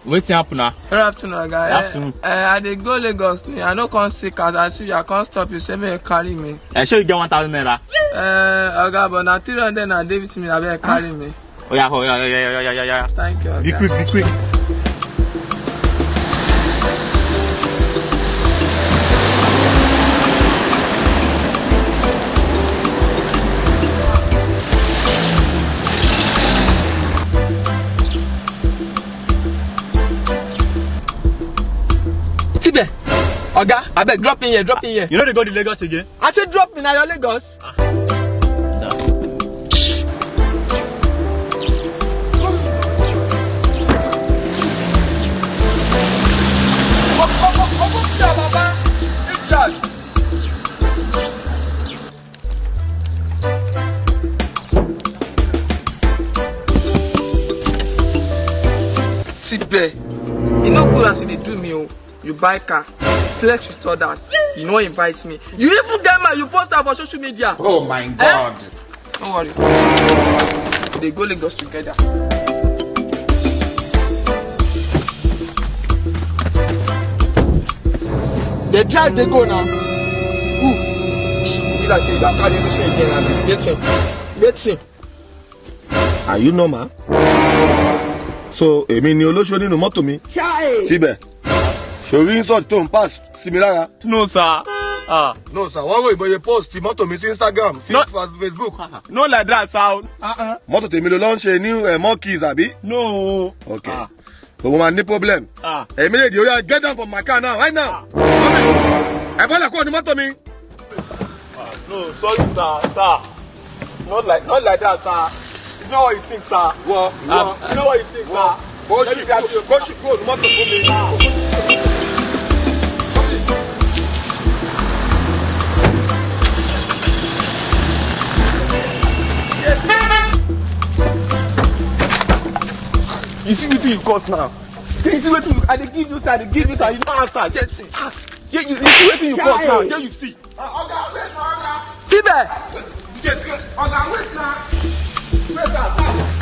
Wetin happen now? Good afternoon, guy. Afternoon. I dey go Lagos. I no come sick as I see you. I can't stop you. Say me you carry me. I sure you get 1,000 naira. Oga, but na 300 na dey with me. I beg carry me. Oh yeah. Thank you, Oga. Be quick. Tibe, Oga, I beg drop in here. You know they go to Lagos again? I said drop me now. Your Lagos. Tibe, you know good as you dey do me. Oh. You buy car, flex with others. You know invite me. You even get my you post am for social media. Oh my God. Don't worry. They go Lagos together. They drive, they go now. Ooh. You like say you don't carry everything again. Waiting. Are you normal? So, èmi ni olóṣó nínú mọ́tò mi. Tibe. Ṣorí insult tó ń pass sí mi lára. No sir. No sir, wọ́n rò ìbòye post mọ́tò mi sí Instagram, sí No. Facebook. No like that sir. Mọ́tò tèmi ló ń ṣe ní more keys àbí? No. Okay. So mo máa ní problem. Èmi méjèèjì ó yá get down from my car now, right now. Ẹ bọ́lẹ̀ kúrò ní mọ́tò mi. No, sorry sir. Not like that sir. You know what you think sir? Wọ́n You know what you think sir? kó ṣì kúrò ní mọ́tò fún mi. You see wetin you cause now? You see wetin I dey give you sir, you no answer. You see wetin you cause now? Here you see. Ọ̀gá wait na ọ̀gá. Tibe. Ọ̀gá wait na. Wait na.